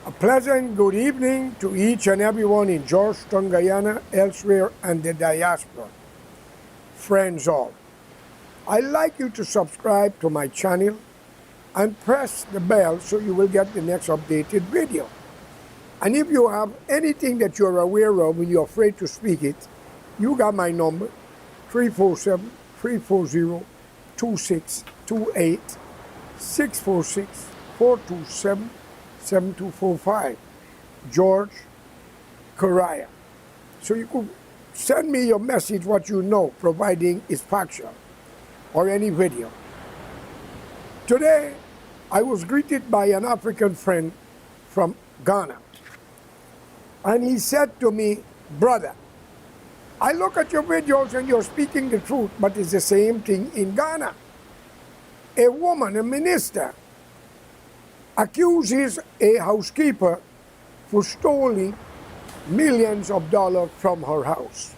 A pleasant good evening to each and everyone in Georgetown, Guyana, elsewhere, and the diaspora. Friends all, I'd like you to subscribe to my channel and press the bell so you will get the next updated video. And if you have anything that you're aware of and you're afraid to speak it, you got my number, 347-340-2628, 646-427-7245, George Correa. So you could send me your message, what you know, providing it's factual, or any video. Today, I was greeted by an African friend from Ghana. And he said to me, brother, I look at your videos and you're speaking the truth, but it's the same thing in Ghana. A woman, a minister, accuses a housekeeper for stealing millions of dollars from her house.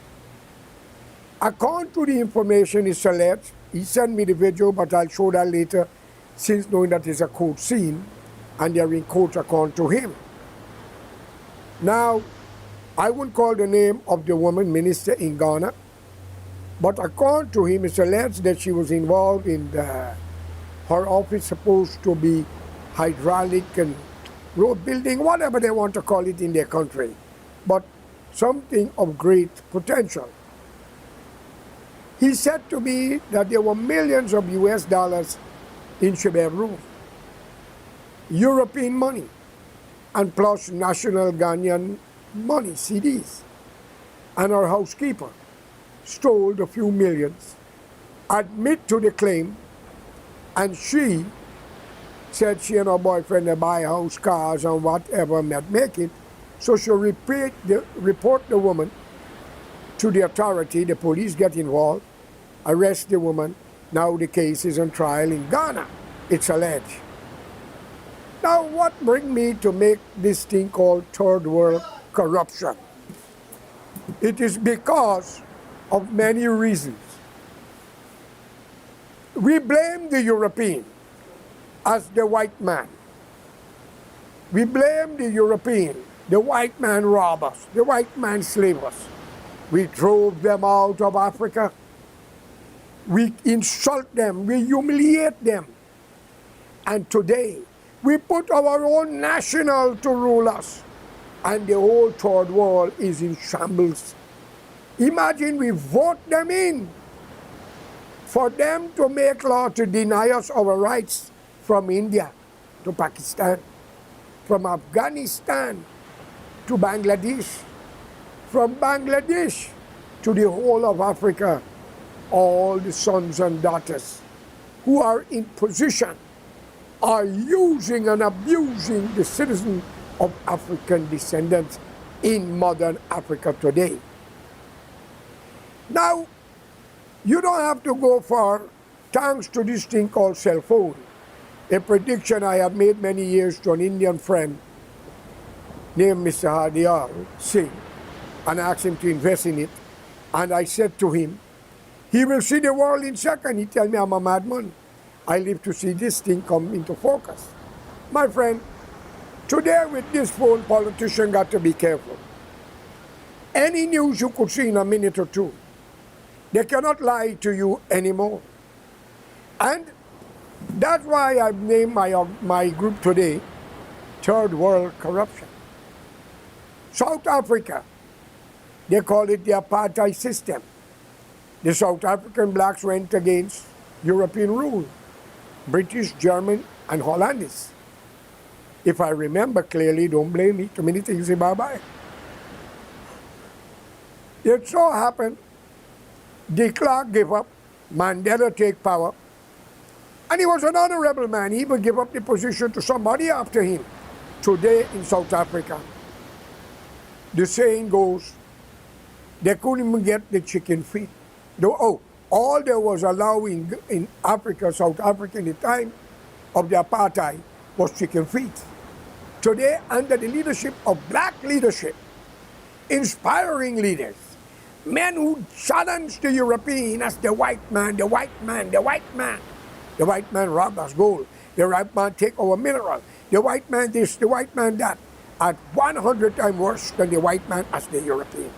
According to the information is alleged, he sent me the video, but I'll show that later, since knowing that it's a court scene and they're in court according to him. Now, I won't call the name of the woman minister in Ghana, but according to him, it's alleged that she was involved in her office supposed to be hydraulic and road building, whatever they want to call it in their country, but something of great potential. He said to me that there were millions of US dollars in Shebeb room, European money, and plus national Ghanaian money, CDs. And our housekeeper stole a few millions, admit to the claim, and she said she and her boyfriend they buy house, cars, and whatever might make it. So she report the woman to the authority, the police get involved, arrest the woman. Now the case is on trial in Ghana, it's alleged. Now what brings me to make this thing called third world corruption? It is because of many reasons. We blame the European as the white man. We blame the European. The white man robbed us. The white man slaved us. We drove them out of Africa. We insult them. We humiliate them. And today, we put our own national to rule us. And the whole third world is in shambles. Imagine we vote them in for them to make law to deny us our rights, from India to Pakistan, from Afghanistan to Bangladesh, from Bangladesh to the whole of Africa. All the sons and daughters who are in position are using and abusing the citizens of African descendants in modern Africa today. Now, you don't have to go far, thanks to this thing called cell phone. A prediction I have made many years to an Indian friend named Mr. Hardiyar Singh, and I asked him to invest in it. And I said to him, he will see the world in second. He tell me I'm a madman. I live to see this thing come into focus. My friend, today with this phone, politicians got to be careful. Any news you could see in a minute or two, they cannot lie to you anymore. And that's why I've named my group today, Third World Corruption. South Africa, they call it the apartheid system. The South African blacks went against European rule, British, German, and Hollandese. If I remember clearly, don't blame me, too many things say bye-bye. It so happened, de Klerk gave up, Mandela take power, and he was an honorable man. He would give up the position to somebody after him. Today in South Africa, the saying goes, they couldn't even get the chicken feet. All there was allowed in Africa, South Africa, in the time of the apartheid was chicken feet. Today, under the leadership of black leadership, inspiring leaders, men who challenge the European as the white man, the white man, the white man. The white man rob us gold. The white man take our mineral. The white man this, the white man that. At 100 times worse than the white man as the European.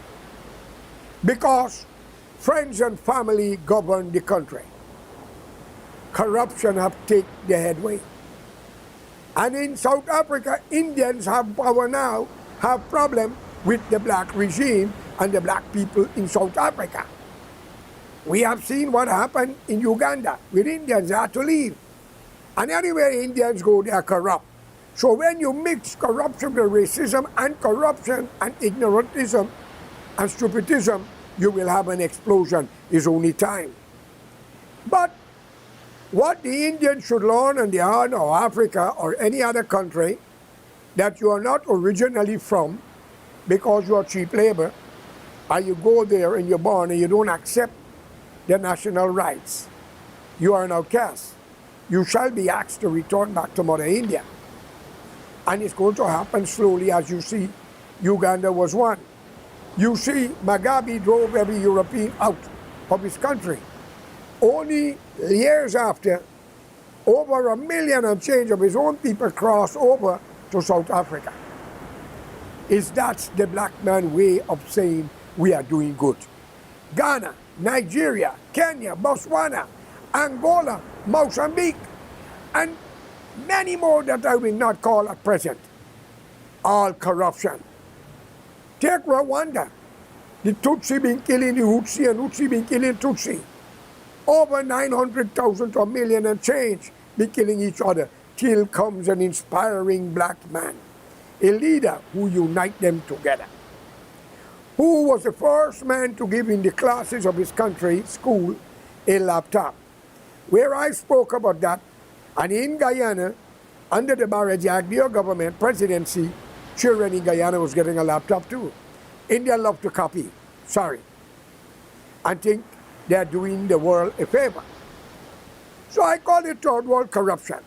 Because friends and family govern the country. Corruption have taken the headway. And in South Africa, Indians have power now, have problem with the black regime and the black people in South Africa. We have seen what happened in Uganda with Indians had to leave. And anywhere Indians go, they are corrupt. So when you mix corruption with racism and corruption and ignorantism and stupidism, you will have an explosion. It's only time. But what the Indians should learn on the Horn of Africa or any other country that you are not originally from because you are cheap labor, and you go there and you're born and you don't accept the national rights, you are an outcast. You shall be asked to return back to Mother India. And it's going to happen slowly, as you see. Uganda was one. You see, Mugabe drove every European out of his country. Only years after, over 1 million and change of his own people crossed over to South Africa. That's the black man way of saying we are doing good. Ghana, Nigeria, Kenya, Botswana, Angola, Mozambique, and many more that I will not call at present. All corruption. Take Rwanda. The Tutsi been killing the Hutsi and Hutsi been killing Tutsi. Over 900,000 to 1 million and change be killing each other. Till comes an inspiring black man. A leader who unite them together. Who was the first man to give in the classes of his country, school, a laptop. Where I spoke about that, and in Guyana, under the Marriage Act, their government, presidency, children in Guyana was getting a laptop too. India love to copy, sorry, and think they're doing the world a favor. So I call it third world corruption.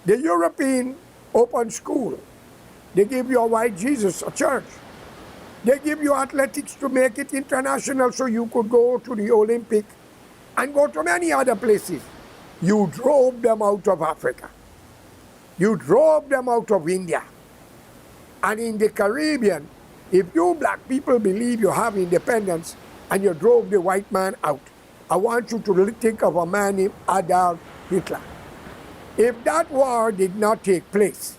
The European open school. They give you a white Jesus, a church. They give you athletics to make it international so you could go to the Olympic and go to many other places. You drove them out of Africa. You drove them out of India. And in the Caribbean, if you black people believe you have independence and you drove the white man out, I want you to think of a man named Adolf Hitler. If that war did not take place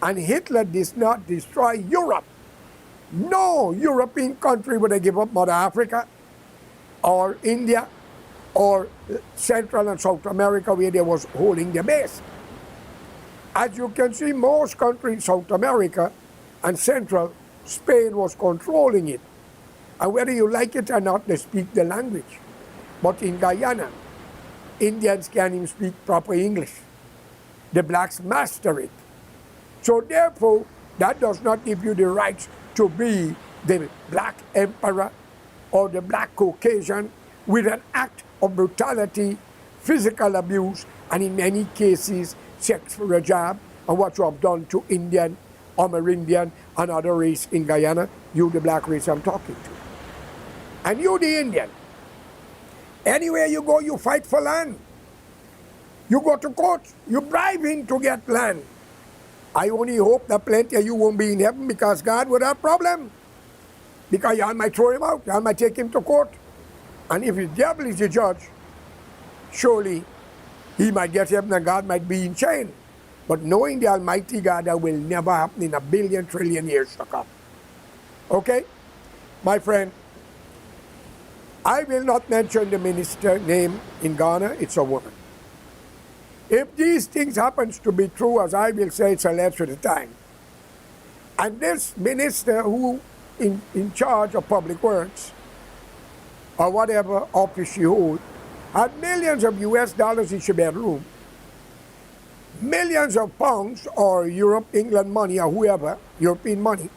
and Hitler did not destroy Europe, no European country would have given up Mother Africa or India or Central and South America where they was holding the base. As you can see, most countries in South America and Central, Spain was controlling it. And whether you like it or not, they speak the language. But in Guyana, Indians can't even speak proper English. The blacks master it. So therefore, that does not give you the right to be the black emperor or the black Caucasian with an act of brutality, physical abuse, and in many cases, sex for a job, and what you have done to Indian, Amerindian, and other race in Guyana, you the black race I'm talking to. And you the Indian. Anywhere you go, you fight for land. You go to court, you bribe him to get land. I only hope that plenty of you won't be in heaven because God would have a problem. Because y'all might throw him out, y'all might take him to court. And if the devil is the judge, surely he might get heaven and God might be in chain. But knowing the Almighty God, that will never happen in 1 billion trillion years to come. Okay? My friend, I will not mention the minister name in Ghana, it's a woman. If these things happens to be true, as I will say, it's a lapse of the time. And this minister who in charge of public works, or whatever office she holds, had millions of US dollars in her bedroom. millions of pounds or Europe, England money or whoever, European money,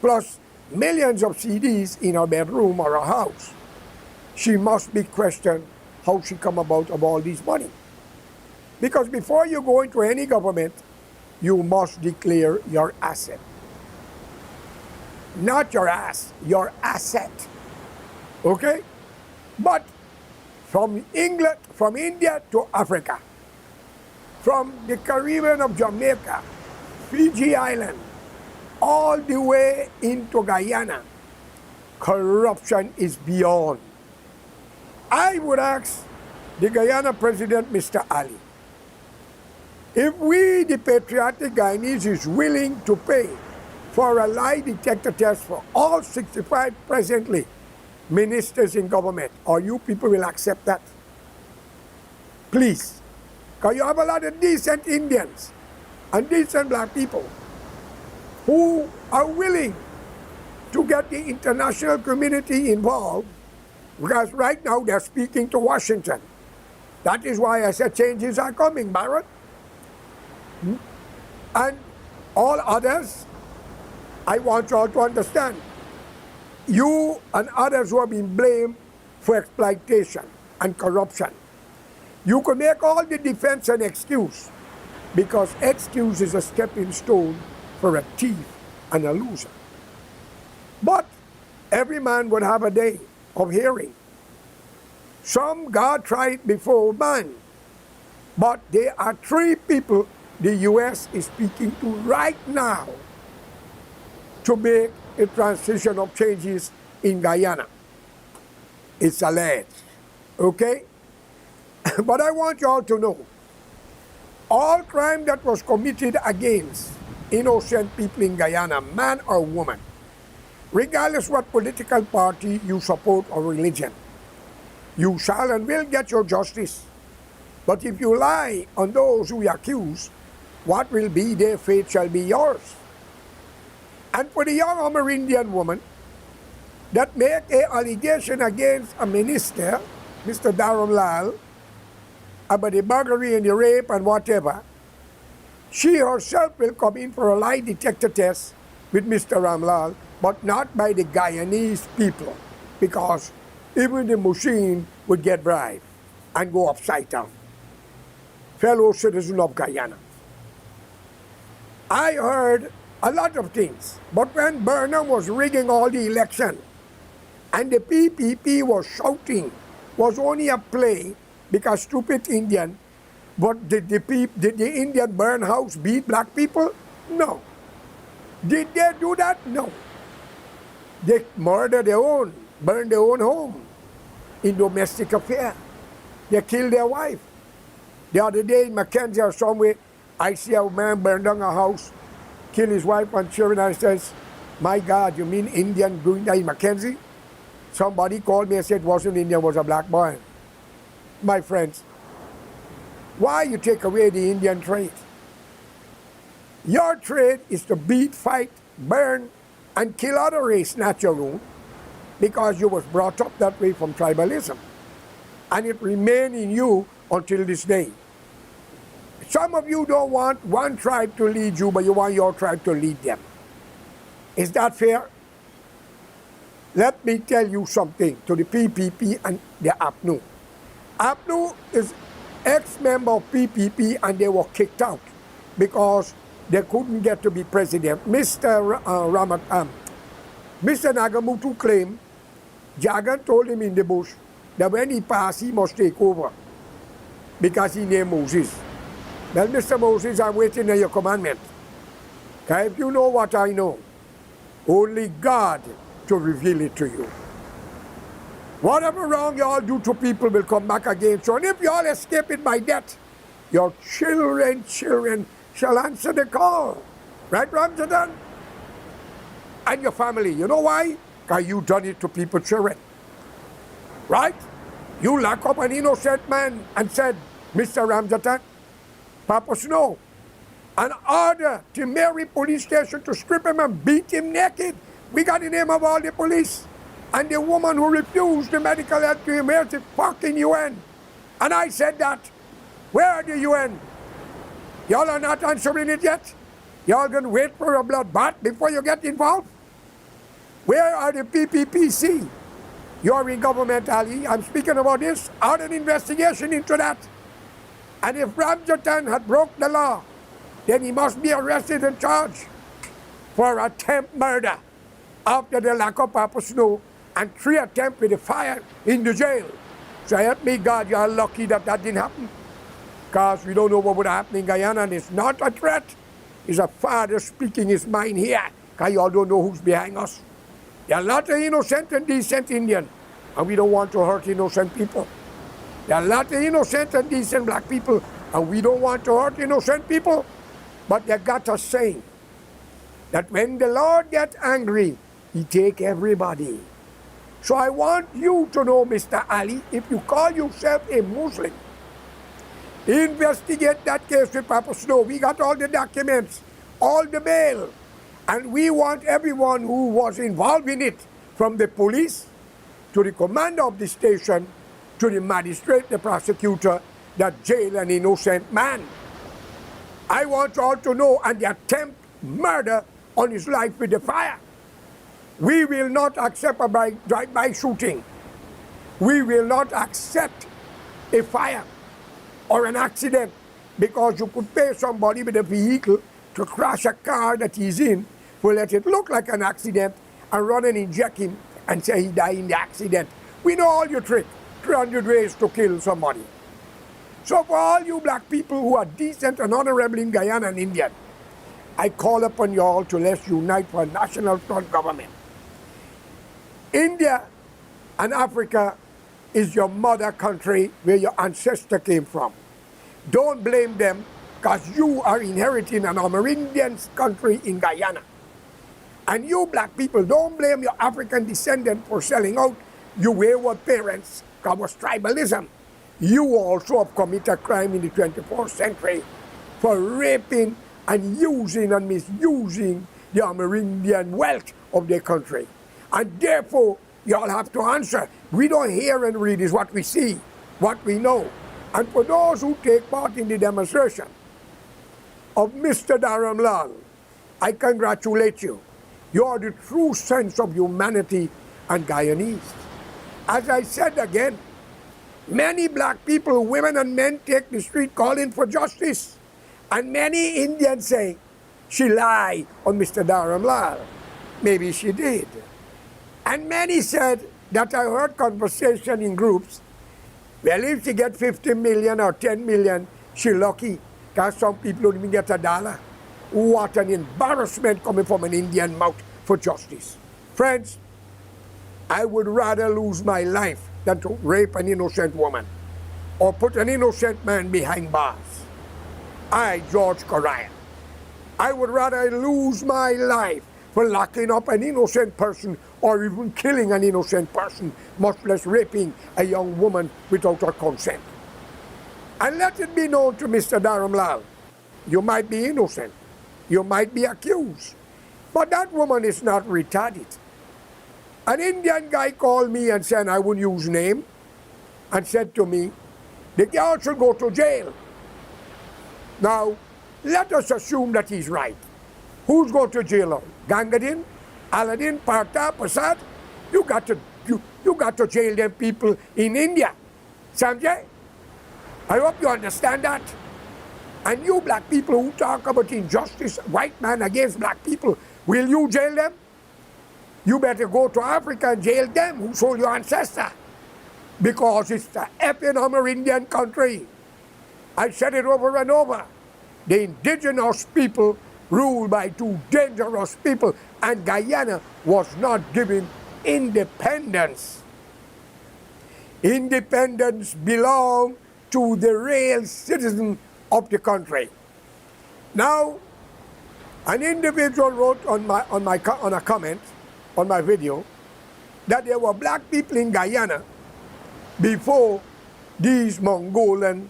plus millions of CDs in her bedroom or her house, she must be questioned how she come about of all this money. Because before you go into any government, you must declare your asset. Not your ass, your asset. Okay? But from England, from India to Africa, from the Caribbean of Jamaica, Fiji Island, all the way into Guyana, corruption is beyond. I would ask the Guyana president, Mr. Ali, if we, the patriotic Guyanese, is willing to pay for a lie detector test for all 65 presently ministers in government, or you people will accept that? Please. Because you have a lot of decent Indians and decent black people who are willing to get the international community involved, because right now they're speaking to Washington. That is why I said changes are coming, Barrett. And all others, I want you all to understand, you and others who have been blamed for exploitation and corruption, you can make all the defense an excuse, because excuse is a stepping stone for a thief and a loser. But every man would have a day of hearing. Some God tried before man, but there are three people the U.S. is speaking to right now to make a transition of changes in Guyana. It's alleged, okay? But I want you all to know, all crime that was committed against innocent people in Guyana, man or woman, regardless what political party you support or religion, you shall and will get your justice. But if you lie on those who are accused, what will be their fate shall be yours. And for the young Amerindian woman that make an allegation against a minister, Mr. Lal, about the burglary and the rape and whatever, she herself will come in for a lie detector test with Mr. Lal, but not by the Guyanese people, because even the machine would get bribed and go upside down. Fellow citizen of Guyana, I heard a lot of things, but when Burnham was rigging all the election and the PPP was shouting, was only a play because stupid Indian, but did the Indian burn house beat black people? No. Did they do that? No. They murdered their own, burned their own home in domestic affair. They killed their wife. The other day in Mackenzie or somewhere, I see a man burn down a house, kill his wife and children, and says, my God, you mean Indian doing that in Mackenzie? Somebody called me and said it wasn't Indian, it was a black boy. My friends, why you take away the Indian trade? Your trade is to beat, fight, burn, and kill other race, not your own, because you was brought up that way from tribalism. And it remained in you until this day. Some of you don't want one tribe to lead you, but you want your tribe to lead them. Is that fair? Let me tell you something to the PPP and the APNU. APNU is ex-member of PPP and they were kicked out because they couldn't get to be president. Mr. Nagamutu claimed Jagan told him in the bush that when he passed, he must take over because he named Moses. Well, Mr. Moses, I'm waiting on your commandment. Okay, if you know what I know, only God to reveal it to you. Whatever wrong you all do to people will come back against you. And if you all escape it by death, your children shall answer the call. Right, Ramjadan? And your family. You know why? Because you done it to people's children. Right? You lock up an innocent man and said, Mr. Ramjadan, Papa Snow, an order to Mary police station to strip him and beat him naked. We got the name of all the police. And the woman who refused the medical help to him, where's the fucking UN? And I said that. Where are the UN? Y'all are not answering it yet? Y'all gonna wait for a bloodbath before you get involved? Where are the PPPC? You're in government, Ali. I'm speaking about this. Out an investigation into that. And if Ramjatan had broke the law, then he must be arrested and charged for attempt murder after the lack of Papa Snow and 3 attempts with a fire in the jail. So help me God, you're lucky that that didn't happen. Because we don't know what would happen in Guyana, and it's not a threat. It's a father speaking his mind here, because you all don't know who's behind us. There are a lot of innocent and decent Indians, and we don't want to hurt innocent people. There are a lot of innocent and decent black people, and we don't want to hurt innocent people. But they got a saying that when the Lord gets angry, he take everybody. So I want you to know, Mr. Ali, if you call yourself a Muslim, investigate that case with Papa Snow. We got all the documents, all the bail, and we want everyone who was involved in it, from the police to the commander of the station to the magistrate, the prosecutor, that jail an innocent man. I want you all to know, and the attempt murder on his life with the fire. We will not accept a drive-by shooting. We will not accept a fire or an accident, because you could pay somebody with a vehicle to crash a car that he's in, will let it look like an accident and run and inject him and say he died in the accident. We know all your trick, 300 ways to kill somebody. So for all you black people who are decent and honorable in Guyana and India, I call upon you all to let's unite for a national front government. India and Africa is your mother country where your ancestor came from. Don't blame them, because you are inheriting an Amerindian country in Guyana. And you black people, don't blame your African descendant for selling out your wayward parents, because it was tribalism. You also have committed crime in the 24th century for raping and using and misusing the Amerindian wealth of their country. And therefore, you all have to answer. We don't hear and read, is what we see, what we know. And for those who take part in the demonstration of Mr. Dharamlal, I congratulate you. You are the true sense of humanity and Guyanese. As I said again, many black people, women and men take the street calling for justice. And many Indians say, she lied on Mr. Dharamlal. Maybe she did. And many said that I heard conversation in groups, well, if she get 50 million or 10 million, she lucky, because some people don't even get $1. What an embarrassment coming from an Indian mouth for justice. Friends, I would rather lose my life than to rape an innocent woman or put an innocent man behind bars. I, George Correa, I would rather lose my life for locking up an innocent person or even killing an innocent person, much less raping a young woman without her consent. And let it be known to Mr. Dharamlal, you might be innocent, you might be accused, but that woman is not retarded. An Indian guy called me and said, I wouldn't use name, and said to me, the girl should go to jail. Now, let us assume that he's right. Who's going to jail? Gangadin, Aladdin, Partha, Prasad? You got to jail them people in India. Sanjay? I hope you understand that. And you black people who talk about injustice, white man against black people, will you jail them? You better go to Africa and jail them who sold your ancestor. Because it's the effing Amerindian country. I said it over and over. The indigenous people ruled by 2 dangerous people, and Guyana was not given independence. Independence belonged to the real citizen of the country. Now, an individual wrote on a comment on my video that there were black people in Guyana before these Mongolian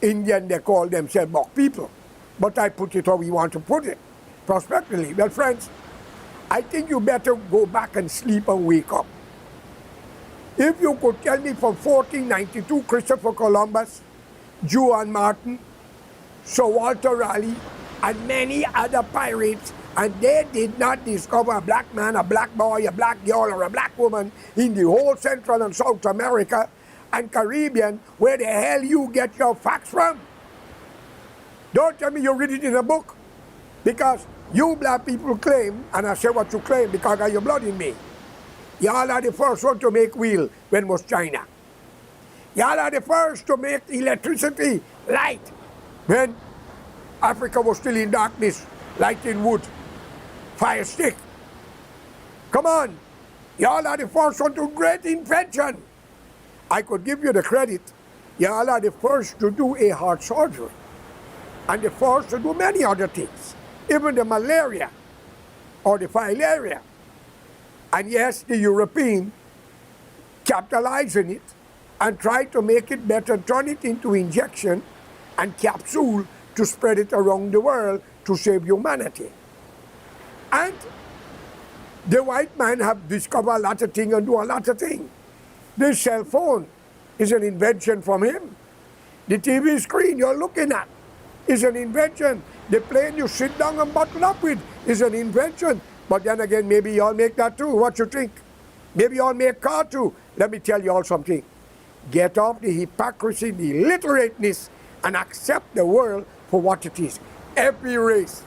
Indian, they call themselves Bok people. But I put it how we want to put it, prospectively. Well, friends, I think you better go back and sleep and wake up. If you could tell me from 1492, Christopher Columbus, Juan Martin, Sir Walter Raleigh, and many other pirates, and they did not discover a black man, a black boy, a black girl, or a black woman in the whole Central and South America and Caribbean. Where the hell you get your facts from? Don't tell me you read it in a book, because you black people claim, and I say what you claim because of your blood in me. Y'all are the first one to make wheel when was China. Y'all are the first to make electricity, light, when Africa was still in darkness, lighting wood, fire stick. Come on, y'all are the first one to great invention. I could give you the credit. Y'all are the first to do a heart surgery, and the first to do many other things, even the malaria or the filaria. And yes, the European capitalized on it and tried to make it better, turn it into injection and capsule to spread it around the world to save humanity. And the white man have discovered a lot of things and do a lot of things. This cell phone is an invention from him. The TV screen you're looking at is an invention. The plane you sit down and button up with is an invention. But then again, maybe y'all make that too. What you think? Maybe y'all make car too. Let me tell you all something. Get off the hypocrisy, the illiterateness, and accept the world for what it is. Every race,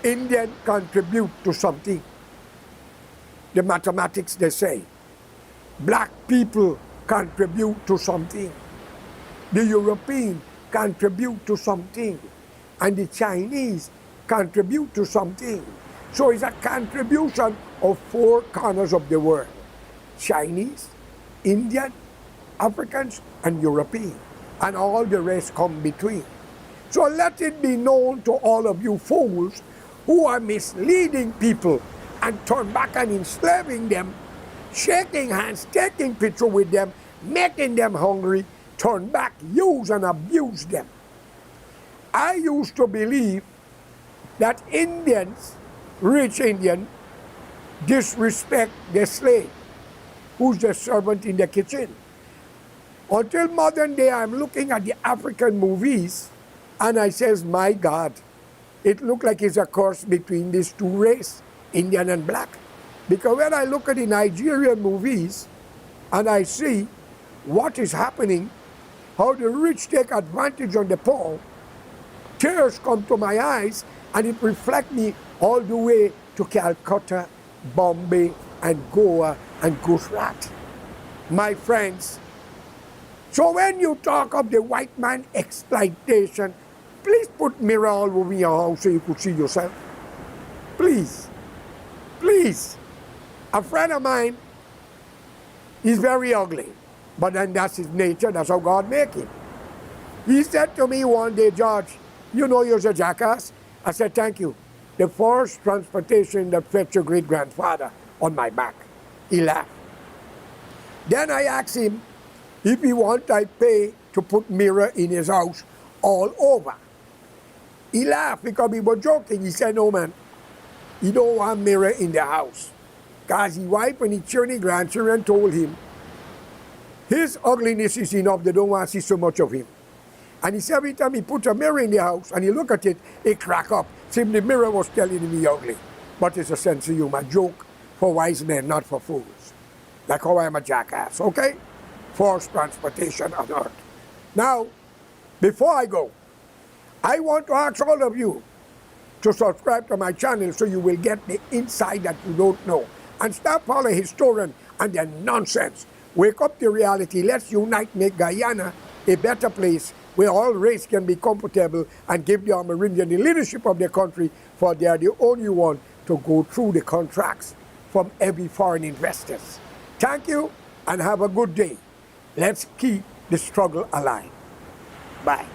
Indian contribute to something. The mathematics, they say. Black people contribute to something. The European contribute to something. And the Chinese contribute to something. So it's a contribution of four corners of the world. Chinese, Indian, Africans, and European. And all the rest come between. So let it be known to all of you fools who are misleading people and turn back and enslaving them, shaking hands, taking picture with them, making them hungry, turn back, use and abuse them. I used to believe that Indians, rich Indian, disrespect their slave, who's the servant in the kitchen. Until modern day, I'm looking at the African movies, and I says, my God, it looked like it's a curse between these two races, Indian and black. Because when I look at the Nigerian movies, and I see what is happening, how the rich take advantage on the poor, tears come to my eyes, and it reflects me all the way to Calcutta, Bombay, and Goa, and Gujarat. My friends, so when you talk of the white man exploitation, please put mirror all over your house so you could see yourself. Please. Please. A friend of mine, he's very ugly, but then that's his nature, that's how God make him. He said to me one day, George, you know you're a jackass? I said, thank you. The first transportation that fetched your great-grandfather on my back. He laughed. Then I asked him if he want I pay to put mirror in his house all over. He laughed because he was joking. He said, no man, he don't want mirror in the house. Because his wife and his children, grandchildren told him his ugliness is enough, they don't want to see so much of him. And he said every time he put a mirror in the house and he look at it, it crack up. Seems the mirror was telling him he ugly. But it's a sense of humor, joke for wise men, not for fools. Like how I am a jackass, okay? Forced transportation on earth. Now, before I go, I want to ask all of you to subscribe to my channel so you will get the inside that you don't know. And stop following historian and their nonsense. Wake up to reality. Let's unite, make Guyana a better place where all race can be comfortable and give the Amerindian the leadership of the country, for they are the only one to go through the contracts from every foreign investors. Thank you and have a good day. Let's keep the struggle alive. Bye.